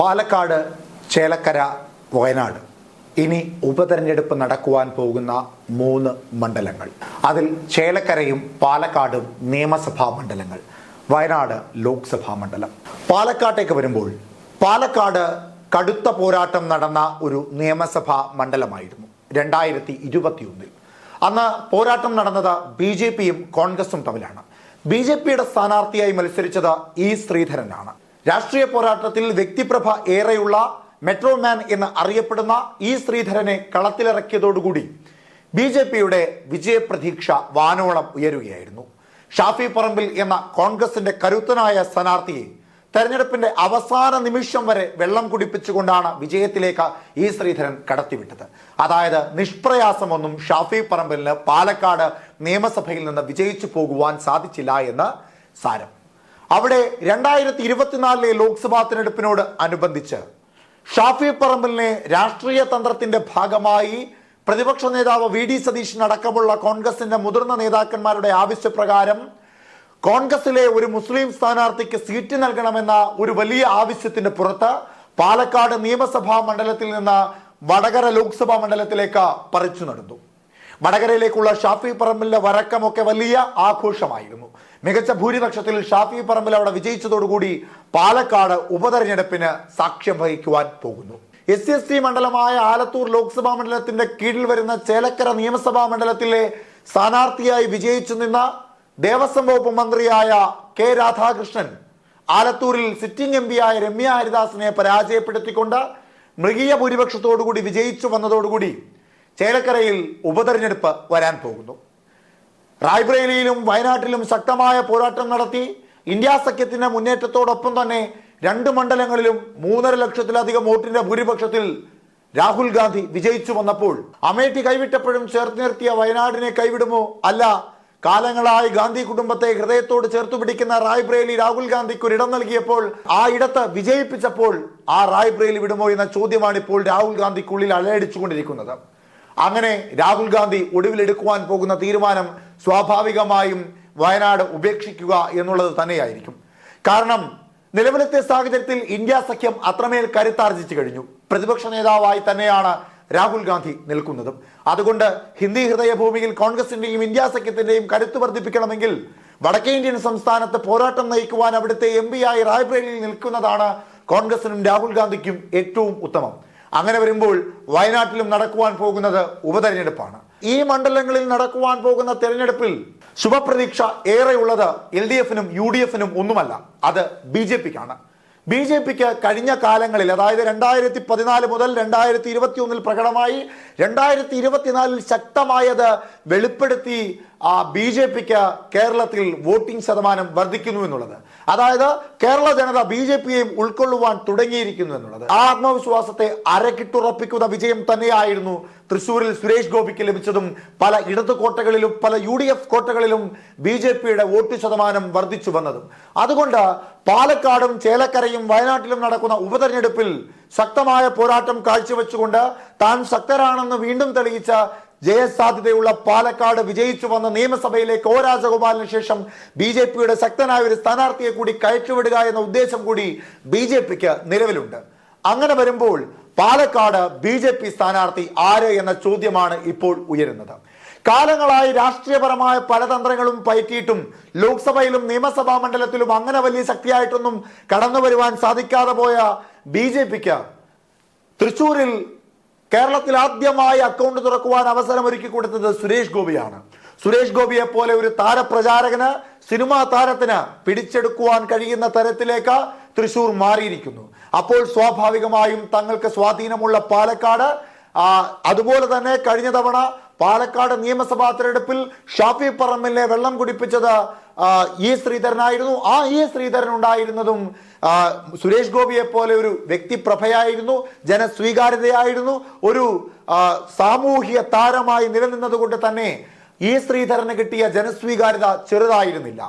പാലക്കാട്, ചേലക്കര, വയനാട് ഇനി ഉപതെരഞ്ഞെടുപ്പ് നടക്കുവാൻ പോകുന്ന 3 മണ്ഡലങ്ങൾ. അതിൽ ചേലക്കരയും പാലക്കാടും നിയമസഭാ മണ്ഡലങ്ങൾ, വയനാട് ലോക്സഭാ മണ്ഡലം. പാലക്കാട്ടേക്ക് വരുമ്പോൾ പാലക്കാട് കടുത്ത പോരാട്ടം നടന്ന ഒരു നിയമസഭാ മണ്ഡലമായിരുന്നു 2021. അന്ന് പോരാട്ടം നടന്നത് BJPയും കോൺഗ്രസും തമ്മിലാണ്. BJPയുടെ സ്ഥാനാർത്ഥിയായി മത്സരിച്ചത് E. ശ്രീധരനാണ്. രാഷ്ട്രീയ പോരാട്ടത്തിൽ വ്യക്തിപ്രഭ ഏറെയുള്ള മെട്രോമാൻ എന്ന് അറിയപ്പെടുന്ന E. ശ്രീധരനെ കളത്തിലിറക്കിയതോടുകൂടി BJPയുടെ വിജയപ്രതീക്ഷ വാനോളം ഉയരുകയായിരുന്നു. ഷാഫി പറമ്പിൽ എന്ന കോൺഗ്രസിന്റെ കരുത്തനായ സ്ഥാനാർത്ഥിയെ തെരഞ്ഞെടുപ്പിന്റെ അവസാന നിമിഷം വരെ വെള്ളം കുടിപ്പിച്ചുകൊണ്ടാണ് വിജയത്തിലേക്ക് E. ശ്രീധരൻ കടത്തിവിട്ടത്. അതായത് നിഷ്പ്രയാസമൊന്നും ഷാഫി പറമ്പിലിന് പാലക്കാട് നിയമസഭയിൽ നിന്ന് വിജയിച്ചു പോകുവാൻ സാധിച്ചില്ല എന്ന് സാരം. അവിടെ 2024 ലോക്സഭാ തിരഞ്ഞെടുപ്പിനോട് അനുബന്ധിച്ച് ഷാഫി പറമ്പിലിനെ രാഷ്ട്രീയ തന്ത്രത്തിന്റെ ഭാഗമായി പ്രതിപക്ഷ നേതാവ് VD സതീശൻ അടക്കമുള്ള കോൺഗ്രസിന്റെ മുതിർന്ന നേതാക്കന്മാരുടെ ആവശ്യപ്രകാരം കോൺഗ്രസിലെ ഒരു മുസ്ലിം സ്ഥാനാർത്ഥിക്ക് സീറ്റ് നൽകണമെന്ന ഒരു വലിയ ആവശ്യത്തിന്റെ പുറത്ത് പാലക്കാട് നിയമസഭാ മണ്ഡലത്തിൽ നിന്ന് വടകര ലോക്സഭാ മണ്ഡലത്തിലേക്ക് പറിച്ചു നടന്നു. വടകരയിലേക്കുള്ള ഷാഫി പറമ്പിലിന്റെ വരക്കമൊക്കെ വലിയ ആഘോഷമായിരുന്നു. മികച്ച ഭൂരിപക്ഷത്തിൽ ഷാഫി പറമ്പിൽ അവിടെ വിജയിച്ചതോടുകൂടി പാലക്കാട് ഉപതെരഞ്ഞെടുപ്പിന് സാക്ഷ്യം വഹിക്കുവാൻ പോകുന്നു. SC മണ്ഡലമായ ആലത്തൂർ ലോക്സഭാ മണ്ഡലത്തിന്റെ കീഴിൽ വരുന്ന ചേലക്കര നിയമസഭാ മണ്ഡലത്തിലെ സ്ഥാനാർത്ഥിയായി വിജയിച്ചു നിന്ന ദേവസ്വം വകുപ്പ് മന്ത്രിയായ K. രാധാകൃഷ്ണൻ ആലത്തൂരിൽ സിറ്റിംഗ് MP ആയ രമ്യ ഹരിദാസിനെ പരാജയപ്പെടുത്തിക്കൊണ്ട് മൃഗീയ ഭൂരിപക്ഷത്തോടുകൂടി വിജയിച്ചു വന്നതോടുകൂടി ചേലക്കരയിൽ ഉപതെരഞ്ഞെടുപ്പ് വരാൻ പോകുന്നു. റായ്ബറേലിയിലും വയനാട്ടിലും ശക്തമായ പോരാട്ടം നടത്തി ഇന്ത്യ സഖ്യത്തിന്റെ മുന്നേറ്റത്തോടൊപ്പം തന്നെ 2 മണ്ഡലങ്ങളിലും 3.5 ലക്ഷത്തിലധികം വോട്ടിന്റെ ഭൂരിപക്ഷത്തിൽ രാഹുൽ ഗാന്ധി വിജയിച്ചു വന്നപ്പോൾ അമേഠി കൈവിട്ടപ്പോഴും ചേർത്ത് നിർത്തിയ വയനാടിനെ കൈവിടുമോ? അല്ല, കാലങ്ങളായി ഗാന്ധി കുടുംബത്തെ ഹൃദയത്തോട് ചേർത്തു പിടിക്കുന്ന റായ്ബറേലി രാഹുൽ ഗാന്ധിക്ക് ഒരിടം നൽകിയപ്പോൾ ആ ഇടത്ത് വിജയിപ്പിച്ചപ്പോൾ ആ റായ്ബറേലി വിടുമോ എന്ന ചോദ്യമാണ് ഇപ്പോൾ രാഹുൽ ഗാന്ധിക്കുള്ളിൽ അലയടിച്ചുകൊണ്ടിരിക്കുന്നത്. അങ്ങനെ രാഹുൽ ഗാന്ധി ഒടുവിലെടുക്കുവാൻ പോകുന്ന തീരുമാനം സ്വാഭാവികമായും വയനാട് ഉപേക്ഷിക്കുക എന്നുള്ളത് തന്നെയായിരിക്കും. കാരണം നിലവിലത്തെ സാഹചര്യത്തിൽ ഇന്ത്യ സഖ്യം അത്രമേൽ കരുത്താർജിച്ചു കഴിഞ്ഞു. പ്രതിപക്ഷ നേതാവായി തന്നെയാണ് രാഹുൽ ഗാന്ധി നിൽക്കുന്നതും. അതുകൊണ്ട് ഹിന്ദി ഹൃദയഭൂമിയിൽ കോൺഗ്രസിന്റെയും ഇന്ത്യ സഖ്യത്തിന്റെയും കരുത്ത് വർദ്ധിപ്പിക്കണമെങ്കിൽ വടക്കേ ഇന്ത്യൻ സംസ്ഥാനത്ത് പോരാട്ടം നയിക്കുവാൻ അവിടുത്തെ MP ആയി റായ്ബറേലിയിൽ നിൽക്കുന്നതാണ് കോൺഗ്രസിനും രാഹുൽ ഗാന്ധിക്കും ഏറ്റവും ഉത്തമം. അങ്ങനെ വരുമ്പോൾ വയനാട്ടിലും നടക്കുവാൻ പോകുന്നത് ഉപതെരഞ്ഞെടുപ്പാണ്. ഈ മണ്ഡലങ്ങളിൽ നടക്കുവാൻ പോകുന്ന തെരഞ്ഞെടുപ്പിൽ ശുഭപ്രതീക്ഷ ഏറെയുള്ളത് LDFനും UDFനും ഒന്നുമല്ല, അത് BJPക്കാണ്. BJPക്ക് കഴിഞ്ഞ കാലങ്ങളിൽ, അതായത് 2014 മുതൽ 2021 പ്രകടമായി 2024 ശക്തമായത് വെളിപ്പെടുത്തി BJPക്ക് കേരളത്തിൽ വോട്ടിംഗ് ശതമാനം വർദ്ധിക്കുന്നു എന്നുള്ളത്. അതായത് കേരള ജനത BJPയെയും ഉൾക്കൊള്ളുവാൻ തുടങ്ങിയിരിക്കുന്നു എന്നുള്ളത്. ആ ആത്മവിശ്വാസത്തെ അരക്കിട്ടുറപ്പിക്കുന്ന വിജയം തന്നെയായിരുന്നു തൃശ്ശൂരിൽ സുരേഷ് ഗോപിക്ക് ലഭിച്ചതും പല ഇടതു കോട്ടകളിലും പല UDF കോട്ടകളിലും BJPയുടെ വോട്ട് ശതമാനം വർദ്ധിച്ചു വന്നതും. അതുകൊണ്ട് പാലക്കാടും ചേലക്കരയും വയനാട്ടിലും നടക്കുന്ന ഉപതെരഞ്ഞെടുപ്പിൽ ശക്തമായ പോരാട്ടം കാഴ്ചവെച്ചുകൊണ്ട് താൻ ശക്തരാണെന്ന് വീണ്ടും തെളിയിച്ച ജയസാധ്യതയുള്ള പാലക്കാട് വിജയിച്ചു വന്ന നിയമസഭയിലേക്ക് O. രാജഗോപാലിന് ശേഷം BJPയുടെ ശക്തനായ ഒരു സ്ഥാനാർത്ഥിയെ കൂടി കയറ്റിവിടുക എന്ന ഉദ്ദേശം കൂടി BJPക്ക് നിലവിലുണ്ട്. അങ്ങനെ വരുമ്പോൾ പാലക്കാട് BJP സ്ഥാനാർത്ഥി ആര് എന്ന ചോദ്യമാണ് ഇപ്പോൾ ഉയരുന്നത്. കാലങ്ങളായി രാഷ്ട്രീയപരമായ പല തന്ത്രങ്ങളും പയറ്റിയിട്ടും ലോക്സഭയിലും നിയമസഭാ മണ്ഡലത്തിലും അങ്ങനെ വലിയ ശക്തിയായിട്ടൊന്നും കടന്നു വരുവാൻ സാധിക്കാതെ പോയ BJPക്ക് തൃശ്ശൂരിൽ കേരളത്തിൽ ആദ്യമായി അക്കൗണ്ട് തുറക്കുവാൻ അവസരം ഒരുക്കി കൊടുത്തത് സുരേഷ് ഗോപിയാണ്. സുരേഷ് ഗോപിയെ പോലെ ഒരു താരപ്രചാരകന്, സിനിമാ താരത്തിന് പിടിച്ചെടുക്കുവാൻ കഴിയുന്ന തരത്തിലേക്ക് തൃശ്ശൂർ മാറിയിരിക്കുന്നു. അപ്പോൾ സ്വാഭാവികമായും തങ്ങൾക്ക് സ്വാധീനമുള്ള പാലക്കാട്, അതുപോലെ തന്നെ കഴിഞ്ഞ തവണ പാലക്കാട് നിയമസഭാ തെരഞ്ഞെടുപ്പിൽ ഷാഫി പറമ്പിലിനെ വെള്ളം കുടിപ്പിച്ചത് E. ശ്രീധരനായിരുന്നു. ആ E. ശ്രീധരൻ ഉണ്ടായിരുന്നതും സുരേഷ് ഗോപിയെ പോലെ ഒരു വ്യക്തിപ്രഭയായിരുന്നു, ജനസ്വീകാര്യതയായിരുന്നു, ഒരു സാമൂഹിക താരമായി നിലനിന്നത് കൊണ്ട് തന്നെ E. ശ്രീധരന് കിട്ടിയ ജനസ്വീകാര്യത ചെറുതായിരുന്നില്ല.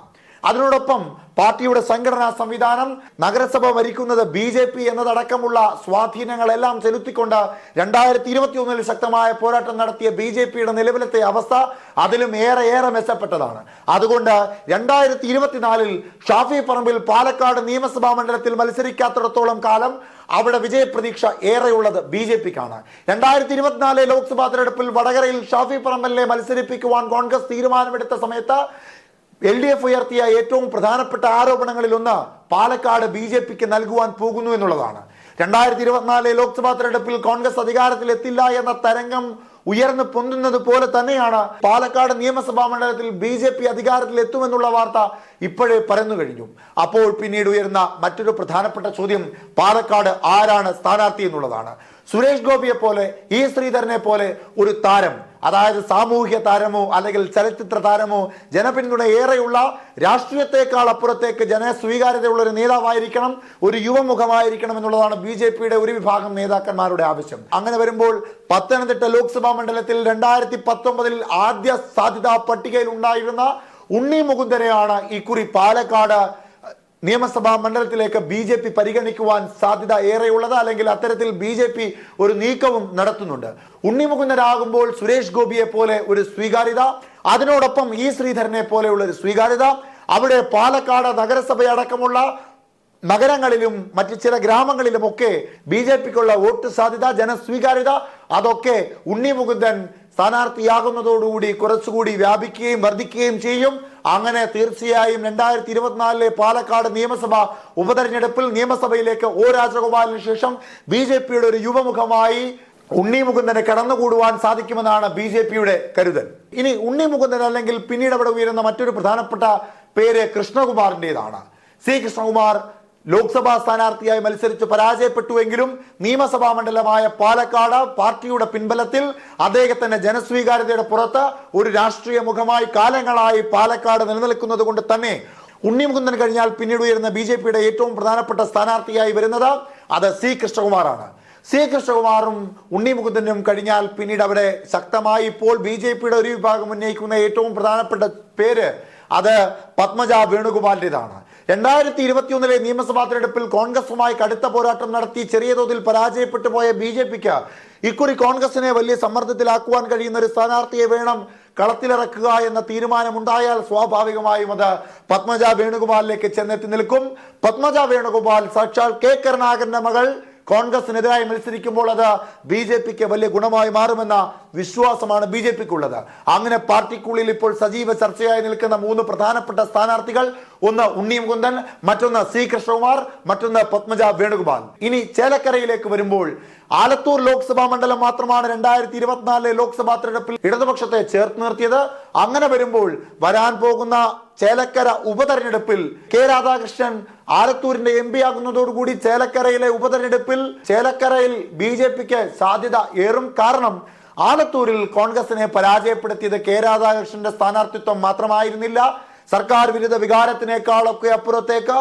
അതിനോടൊപ്പം പാർട്ടിയുടെ സംഘടനാ സംവിധാനം, നഗരസഭ ഭരിക്കുന്നത് BJP എന്നതടക്കമുള്ള സ്വാധീനങ്ങളെല്ലാം ചെലുത്തിക്കൊണ്ട് 2021 ശക്തമായ പോരാട്ടം നടത്തിയ BJPയുടെ നിലവിലത്തെ അവസ്ഥ അതിലും ഏറെ മെച്ചപ്പെട്ടതാണ്. അതുകൊണ്ട് 2024 ഷാഫി പറമ്പിൽ പാലക്കാട് നിയമസഭാ മണ്ഡലത്തിൽ മത്സരിക്കാത്തിടത്തോളം കാലം അവിടെ വിജയപ്രതീക്ഷ ഏറെയുള്ളത് BJPക്കാണ്. 2024 ലോക്സഭാ തെരഞ്ഞെടുപ്പിൽ വടകരയിൽ ഷാഫി പറമ്പലിനെ മത്സരിപ്പിക്കുവാൻ കോൺഗ്രസ് തീരുമാനമെടുത്ത സമയത്ത് LDF ഉയർത്തിയ ഏറ്റവും പ്രധാനപ്പെട്ട ആരോപണങ്ങളിൽ ഒന്ന് പാലക്കാട് BJPക്ക് നൽകുവാൻ പോകുന്നു എന്നുള്ളതാണ്. 2024 ലോക്സഭാ തെരഞ്ഞെടുപ്പിൽ കോൺഗ്രസ് അധികാരത്തിൽ എത്തില്ല എന്ന തരംഗം ഉയർന്നു പൊന്തുന്നത് പോലെ തന്നെയാണ് പാലക്കാട് നിയമസഭാ മണ്ഡലത്തിൽ BJP അധികാരത്തിൽ എത്തുമെന്നുള്ള വാർത്ത ഇപ്പോഴേ പരന്നു കഴിഞ്ഞു. അപ്പോൾ പിന്നീട് ഉയർന്ന മറ്റൊരു പ്രധാനപ്പെട്ട ചോദ്യം പാലക്കാട് ആരാണ് സ്ഥാനാർത്ഥി എന്നുള്ളതാണ്. സുരേഷ് ഗോപിയെ പോലെ, E. ശ്രീധരനെ പോലെ ഒരു താരം, അതായത് സാമൂഹ്യ താരമോ അല്ലെങ്കിൽ ചലച്ചിത്ര താരമോ ജനപിന്തുണ ഏറെയുള്ള, രാഷ്ട്രീയത്തെക്കാൾ അപ്പുറത്തേക്ക് ജനസ്വീകാര്യതയുള്ള ഒരു നേതാവായിരിക്കണം, ഒരു യുവമുഖമായിരിക്കണം എന്നുള്ളതാണ് BJPയുടെ ഒരു വിഭാഗം നേതാക്കന്മാരുടെ ആവശ്യം. അങ്ങനെ വരുമ്പോൾ പത്തനംതിട്ട ലോക്സഭാ മണ്ഡലത്തിൽ 2019 ആദ്യ സാധ്യതാ പട്ടികയിൽ ഉണ്ടായിരുന്ന ഉണ്ണി മുകുന്ദനെയാണ് ഇക്കുറി പാലക്കാട് നിയമസഭാ മണ്ഡലത്തിലേക്ക് BJP പരിഗണിക്കുവാൻ സാധ്യത ഏറെയുള്ളത്. അല്ലെങ്കിൽ അത്തരത്തിൽ BJP ഒരു നീക്കവും നടത്തുന്നുണ്ട്. ഉണ്ണി മുകുന്ദനാകുമ്പോൾ സുരേഷ് ഗോപിയെ പോലെ ഒരു സ്വീകാര്യത, അതിനോടൊപ്പം E. ശ്രീധരനെ പോലെയുള്ള ഒരു സ്വീകാര്യത, അവിടെ പാലക്കാട് നഗരസഭയടക്കമുള്ള നഗരങ്ങളിലും മറ്റു ചില ഗ്രാമങ്ങളിലുമൊക്കെ BJPക്കുള്ള വോട്ട് സാധ്യത, ജനസ്വീകാര്യത, അതൊക്കെ ഉണ്ണി മുകുന്ദൻ സ്ഥാനാർത്ഥിയാകുന്നതോടുകൂടി കുറച്ചുകൂടി വ്യാപിക്കുകയും വർദ്ധിക്കുകയും ചെയ്യും. അങ്ങനെ തീർച്ചയായും 2024 പാലക്കാട് നിയമസഭ ഉപതെരഞ്ഞെടുപ്പിൽ നിയമസഭയിലേക്ക് O. രാജഗോപാലിന് ശേഷം BJPയുടെ ഒരു യുവമുഖമായി ഉണ്ണി മുകുന്ദനെ കടന്നുകൂടുവാൻ സാധിക്കുമെന്നാണ് BJPയുടെ കരുതൽ. ഇനി ഉണ്ണി മുകുന്ദൻ അല്ലെങ്കിൽ പിന്നീട് അവിടെ ഉയരുന്ന മറ്റൊരു പ്രധാനപ്പെട്ട പേര് കൃഷ്ണകുമാറിൻ്റെതാണ്. C. കൃഷ്ണകുമാർ ലോക്സഭാ സ്ഥാനാർത്ഥിയായി മത്സരിച്ച് പരാജയപ്പെട്ടുവെങ്കിലും നിയമസഭാ മണ്ഡലമായ പാലക്കാട് പാർട്ടിയുടെ പിൻബലത്തിൽ അദ്ദേഹത്തിന്റെ ജനസ്വീകാര്യതയുടെ പുറത്ത് ഒരു രാഷ്ട്രീയ മുഖമായി കാലങ്ങളായി പാലക്കാട് നിലനിൽക്കുന്നത് കൊണ്ട് തന്നെ ഉണ്ണി മുകുന്ദൻ കഴിഞ്ഞാൽ പിന്നീട് ഉയരുന്ന BJPയുടെ ഏറ്റവും പ്രധാനപ്പെട്ട സ്ഥാനാർത്ഥിയായി വരുന്നത് അത് C. കൃഷ്ണകുമാറാണ്. C. കൃഷ്ണകുമാറും ഉണ്ണി മുകുന്ദനും കഴിഞ്ഞാൽ പിന്നീട് അവിടെ ശക്തമായി ഇപ്പോൾ BJPയുടെ ഒരു വിഭാഗം ഉന്നയിക്കുന്ന ഏറ്റവും പ്രധാനപ്പെട്ട പേര് അത് പത്മജ വേണുഗോപാലിൻ്റെതാണ്. 2021 നിയമസഭാ തെരഞ്ഞെടുപ്പിൽ കോൺഗ്രസുമായി കടുത്ത പോരാട്ടം നടത്തി ചെറിയ തോതിൽ പരാജയപ്പെട്ടു പോയ BJPക്ക് ഇക്കുറി കോൺഗ്രസിനെ വലിയ സമ്മർദ്ദത്തിലാക്കുവാൻ കഴിയുന്ന ഒരു സ്ഥാനാർത്ഥിയെ വേണം കളത്തിലിറക്കുക എന്ന തീരുമാനമുണ്ടായാൽ സ്വാഭാവികമായും അത് പത്മജ വേണുഗോപാലിലേക്ക് ചെന്നെത്തി നിൽക്കും. പത്മജ വേണുഗോപാൽ സാക്ഷാൽ K. കരുണാകരന്റെ മകൾ കോൺഗ്രസിനെതിരായി മത്സരിക്കുമ്പോൾ അത് BJPക്ക് വലിയ ഗുണമായി മാറുമെന്ന വിശ്വാസമാണ് BJPക്കുള്ളത്. അങ്ങനെ പാർട്ടിക്കുള്ളിൽ ഇപ്പോൾ സജീവ ചർച്ചയായി നിൽക്കുന്ന മൂന്ന് പ്രധാനപ്പെട്ട സ്ഥാനാർത്ഥികൾ, ഒന്ന് ഉണ്ണി മുകുന്ദൻ, മറ്റൊന്ന് C. കൃഷ്ണകുമാർ, മറ്റൊന്ന് പത്മജ വേണുഗോപാൽ. ഇനി ചേലക്കരയിലേക്ക് വരുമ്പോൾ ആലത്തൂർ ലോക്സഭാ മണ്ഡലം മാത്രമാണ് 2024 ലോക്സഭാ തെരഞ്ഞെടുപ്പിൽ ഇടതുപക്ഷത്തെ ചേർത്ത് നിർത്തിയത്. അങ്ങനെ വരുമ്പോൾ വരാൻ പോകുന്ന ചേലക്കര ഉപതെരഞ്ഞെടുപ്പിൽ K. രാധാകൃഷ്ണൻ ആലത്തൂരിന്റെ MP ആകുന്നതോടുകൂടി ചേലക്കരയിലെ ഉപതെരഞ്ഞെടുപ്പിൽ ചേലക്കരയിൽ BJPക്ക് സാധ്യത ഏറും. കാരണം ആലത്തൂരിൽ കോൺഗ്രസിനെ പരാജയപ്പെടുത്തിയത് K. രാധാകൃഷ്ണന്റെ സ്ഥാനാർത്ഥിത്വം മാത്രമായിരുന്നില്ല. സർക്കാർ വിരുദ്ധ വികാരത്തിനേക്കാളൊക്കെ അപ്പുറത്തേക്ക്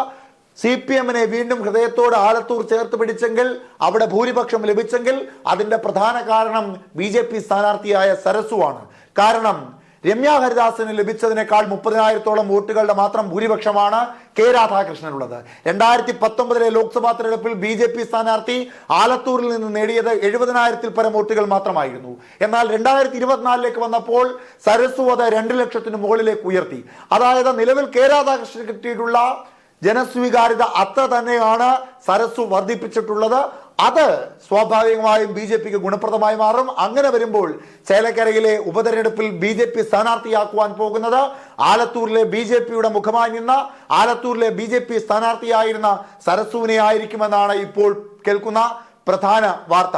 CPMനെ വീണ്ടും ഹൃദയത്തോട് ആലത്തൂർ ചേർത്ത് പിടിച്ചെങ്കിൽ, അവിടെ ഭൂരിപക്ഷം ലഭിച്ചെങ്കിൽ അതിന്റെ പ്രധാന കാരണം BJP സ്ഥാനാർത്ഥിയായ സരസുവാണ്. കാരണം രമ്യ ഹരിദാസിന് ലഭിച്ചതിനേക്കാൾ 30,000-ഓളം വോട്ടുകളുടെ മാത്രം ഭൂരിപക്ഷമാണ് K. രാധാകൃഷ്ണനുള്ളത്. 2019 ലോക്സഭാ തെരഞ്ഞെടുപ്പിൽ BJP സ്ഥാനാർത്ഥി ആലത്തൂരിൽ നിന്ന് നേടിയത് 70,000-ൽ പരം വോട്ടുകൾ മാത്രമായിരുന്നു. എന്നാൽ 2024 വന്നപ്പോൾ സരസു അത് 2 ലക്ഷത്തിന് മുകളിലേക്ക് ഉയർത്തി. അതായത് നിലവിൽ K. രാധാകൃഷ്ണന് കിട്ടിയിട്ടുള്ള ജനസ്വീകാര്യത അത്ര തന്നെയാണ് സരസു വർദ്ധിപ്പിച്ചിട്ടുള്ളത്. അത് സ്വാഭാവികമായും BJPക്ക് ഗുണപ്രദമായി മാറും. അങ്ങനെ വരുമ്പോൾ ചേലക്കരയിലെ ഉപതെരഞ്ഞെടുപ്പിൽ BJP സ്ഥാനാർത്ഥിയാക്കുവാൻ പോകുന്നത് ആലത്തൂരിലെ BJPയുടെ മുഖമായി നിന്ന ആലത്തൂരിലെ BJP സ്ഥാനാർത്ഥിയായിരുന്ന സരസുവിനെ ആയിരിക്കുമെന്നാണ് ഇപ്പോൾ കേൾക്കുന്ന പ്രധാന വാർത്ത.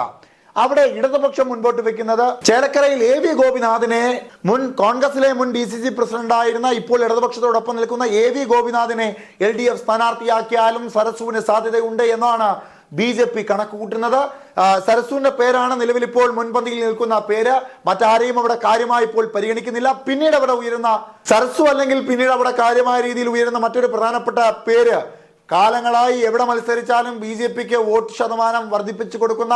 അവിടെ ഇടതുപക്ഷം മുൻപോട്ട് വെക്കുന്നത് ചേലക്കരയിൽ AV ഗോപിനാഥിനെ, മുൻ കോൺഗ്രസിലെ മുൻ DCC പ്രസിഡന്റ് ആയിരുന്ന ഇപ്പോൾ ഇടതുപക്ഷത്തോടൊപ്പം നിൽക്കുന്ന AV ഗോപിനാഥിനെ LDF സ്ഥാനാർത്ഥിയാക്കിയാലും സരസുവിന് സാധ്യതയുണ്ട് എന്നാണ് BJP കണക്ക് കൂട്ടുന്നത്. സരസുവിന്റെ പേരാണ് നിലവിൽ ഇപ്പോൾ മുൻപന്തിയിൽ നിൽക്കുന്ന പേര്. മറ്റാരെയും അവിടെ കാര്യമായി ഇപ്പോൾ പരിഗണിക്കുന്നില്ല. പിന്നീട് അവിടെ ഉയരുന്ന സരസു അല്ലെങ്കിൽ പിന്നീട് അവിടെ കാര്യമായ രീതിയിൽ ഉയരുന്ന മറ്റൊരു പ്രധാനപ്പെട്ട പേര് കാലങ്ങളായി എവിടെ മത്സരിച്ചാലും BJPക്ക് വോട്ട് ശതമാനം വർദ്ധിപ്പിച്ചു കൊടുക്കുന്ന,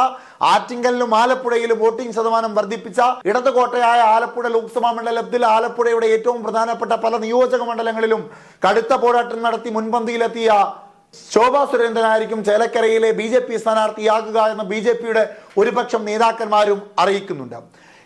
ആറ്റിങ്കലിലും ആലപ്പുഴയിലും വോട്ടിംഗ് ശതമാനം വർദ്ധിപ്പിച്ച ഇടതുകോട്ടയായ ആലപ്പുഴ ലോക്സഭാ മണ്ഡലത്തിൽ ആലപ്പുഴയുടെ ഏറ്റവും പ്രധാനപ്പെട്ട പല നിയോജക മണ്ഡലങ്ങളിലും കടുത്ത പോരാട്ടം നടത്തി മുൻപന്തിയിലെത്തിയ ശോഭാ സുരേന്ദ്രനായിരിക്കും ചേലക്കരയിലെ BJP സ്ഥാനാർത്ഥിയാകുക എന്ന് BJPയുടെ ഒരുപക്ഷം നേതാക്കന്മാരും അറിയിക്കുന്നുണ്ട്.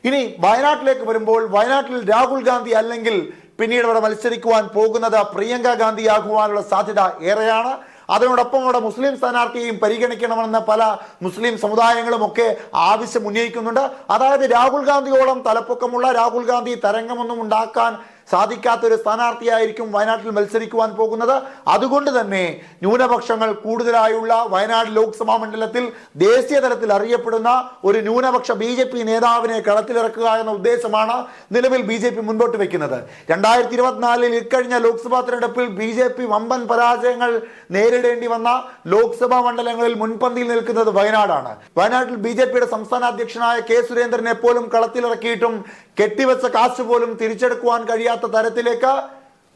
ഇനി വയനാട്ടിലേക്ക് വരുമ്പോൾ, വയനാട്ടിൽ രാഹുൽ ഗാന്ധി അല്ലെങ്കിൽ പിന്നീട് അവിടെ മത്സരിക്കുവാൻ പോകുന്നത് പ്രിയങ്ക ഗാന്ധി ആകുവാനുള്ള സാധ്യത ഏറെയാണ്. അതിനോടൊപ്പം അവിടെ മുസ്ലിം സ്ഥാനാർത്ഥിയെയും പരിഗണിക്കണമെന്ന് പല മുസ്ലിം സമുദായങ്ങളും ഒക്കെ ആവശ്യം ഉന്നയിക്കുന്നുണ്ട്. അതായത് രാഹുൽ ഗാന്ധിയോളം തലപ്പൊക്കമുള്ള, രാഹുൽ ഗാന്ധി തരംഗമൊന്നും ഉണ്ടാക്കാൻ സാധിക്കാത്ത ഒരു സ്ഥാനാർത്ഥിയായിരിക്കും വയനാട്ടിൽ മത്സരിക്കുവാൻ പോകുന്നത്. അതുകൊണ്ട് തന്നെ ന്യൂനപക്ഷങ്ങൾ കൂടുതലായുള്ള വയനാട് ലോക്സഭാ മണ്ഡലത്തിൽ ദേശീയ തലത്തിൽ അറിയപ്പെടുന്ന ഒരു ന്യൂനപക്ഷ BJP നേതാവിനെ കളത്തിലിറക്കുക എന്ന ഉദ്ദേശമാണ് നിലവിൽ BJP മുൻപോട്ട് വെക്കുന്നത്. 2024 ഇക്കഴിഞ്ഞ ലോക്സഭാ തെരഞ്ഞെടുപ്പിൽ BJP വമ്പൻ പരാജയങ്ങൾ നേരിടേണ്ടി വന്ന ലോക്സഭാ മണ്ഡലങ്ങളിൽ മുൻപന്തിയിൽ നിൽക്കുന്നത് വയനാടാണ്. വയനാട്ടിൽ BJPയുടെ സംസ്ഥാന അധ്യക്ഷനായ K സുരേന്ദ്രനെ പോലും കളത്തിലിറക്കിയിട്ടും കെട്ടിവെച്ച കാശ് പോലും തിരിച്ചെടുക്കുവാൻ കഴിയാത്ത തരത്തിലേക്ക്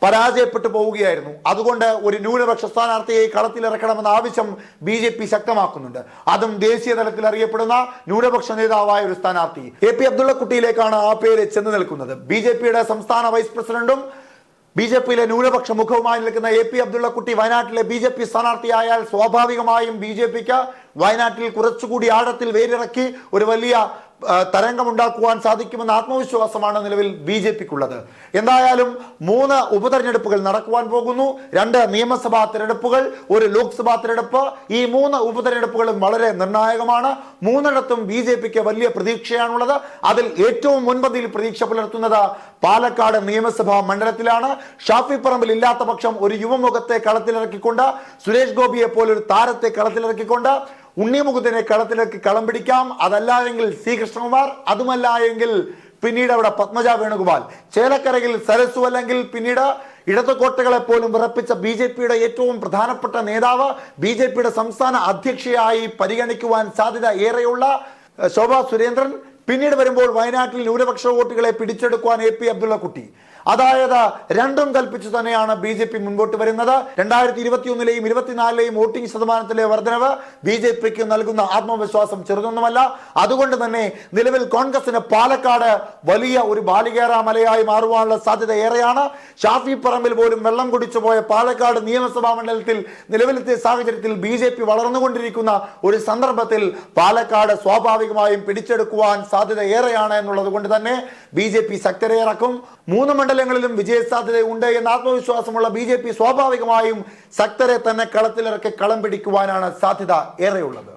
പരാജയപ്പെട്ടു പോവുകയായിരുന്നു. അതുകൊണ്ട് ഒരു ന്യൂനപക്ഷ സ്ഥാനാർത്ഥിയെ കളത്തിലിറക്കണമെന്ന ആവശ്യം BJP ശക്തമാക്കുന്നുണ്ട്. അതും ദേശീയ തലത്തിൽ അറിയപ്പെടുന്ന ന്യൂനപക്ഷ നേതാവായ ഒരു സ്ഥാനാർത്ഥി AP അബ്ദുള്ളക്കുട്ടിയിലേക്കാണ് ആ പേര് ചെന്ന് നിൽക്കുന്നത്. BJPയുടെ സംസ്ഥാന വൈസ് പ്രസിഡന്റും BJPയിലെ ന്യൂനപക്ഷ മുഖവുമായി നിൽക്കുന്ന AP അബ്ദുള്ളക്കുട്ടി വയനാട്ടിലെ BJP സ്ഥാനാർത്ഥിയായാൽ സ്വാഭാവികമായും BJPക്ക് വയനാട്ടിൽ കുറച്ചുകൂടി ആഴത്തിൽ വേരിറക്കി ഒരു വലിയ തരംഗമുണ്ടാക്കുവാൻ സാധിക്കുമെന്ന ആത്മവിശ്വാസമാണ് നിലവിൽ BJPക്കുള്ളത്. എന്തായാലും 3 ഉപതെരഞ്ഞെടുപ്പുകൾ നടക്കുവാൻ പോകുന്നു. 2 നിയമസഭാ തെരഞ്ഞെടുപ്പുകൾ, 1 ലോക്സഭാ തെരഞ്ഞെടുപ്പ്. ഈ 3 ഉപതെരഞ്ഞെടുപ്പുകളും വളരെ നിർണായകമാണ്. 3ഇടത്തും BJPക്ക് വലിയ പ്രതീക്ഷയാണുള്ളത്. അതിൽ ഏറ്റവും മുൻപന്തിയിൽ പ്രതീക്ഷ പുലർത്തുന്നത് പാലക്കാട് നിയമസഭാ മണ്ഡലത്തിലാണ്. ഷാഫി പറമ്പിൽ ഇല്ലാത്ത പക്ഷം ഒരു യുവമുഖത്തെ കളത്തിലിറക്കിക്കൊണ്ട്, സുരേഷ് ഗോപിയെ പോലൊരു താരത്തെ കളത്തിലിറക്കിക്കൊണ്ട് ഉണ്ണിമുഖത്തിനെ കളത്തിലേക്ക് കളം പിടിക്കാം. അതല്ല എങ്കിൽ C കൃഷ്ണകുമാർ, അതുമല്ല എങ്കിൽ പിന്നീട് അവിടെ പത്മജ വേണുഗോപാൽ, ചേലക്കരയിൽ സരസു, അല്ലെങ്കിൽ പിന്നീട് ഇടതുകോട്ടകളെ പോലും വിറപ്പിച്ച BJPയുടെ ഏറ്റവും പ്രധാനപ്പെട്ട നേതാവ്, BJPയുടെ സംസ്ഥാന അധ്യക്ഷയായി പരിഗണിക്കുവാൻ സാധ്യത ഏറെയുള്ള ശോഭാ സുരേന്ദ്രൻ, പിന്നീട് വരുമ്പോൾ വയനാട്ടിൽ ന്യൂനപക്ഷ വോട്ടുകളെ പിടിച്ചെടുക്കുവാൻ AP അബ്ദുള്ളക്കുട്ടി. അതായത് രണ്ടും കൽപ്പിച്ചു തന്നെയാണ് BJP മുൻപോട്ട് വരുന്നത്. 2021ലെയും 24ലെയും വോട്ടിംഗ് ശതമാനത്തിലെ വർധനവ് BJPക്ക് നൽകുന്ന ആത്മവിശ്വാസം ചെറുതൊന്നുമല്ല. അതുകൊണ്ട് തന്നെ നിലവിൽ കോൺഗ്രസിന് പാലക്കാട് വലിയ ഒരു ബാലികേറാ മലയായി മാറുവാനുള്ള സാധ്യത ഏറെയാണ്. ഷാഫി പറമ്പിൽ പോലും വെള്ളം കുടിച്ചു പോയ പാലക്കാട് നിയമസഭാ മണ്ഡലത്തിൽ നിലവിലത്തെ സാഹചര്യത്തിൽ BJP വളർന്നുകൊണ്ടിരിക്കുന്ന ഒരു സന്ദർഭത്തിൽ പാലക്കാട് സ്വാഭാവികമായും പിടിച്ചെടുക്കുവാൻ സാധ്യത ഏറെയാണ് എന്നുള്ളത് കൊണ്ട് തന്നെ BJP ശക്തരെ ഇറക്കും. 3 മണ്ഡലങ്ങളിലും വിജയസാധ്യതയുണ്ട് എന്ന ആത്മവിശ്വാസമുള്ള BJP സ്വാഭാവികമായും ശക്തരെ തന്നെ കളത്തിലിറക്കി കളം പിടിക്കുവാനാണ് സാധ്യത ഏറെയുള്ളത്.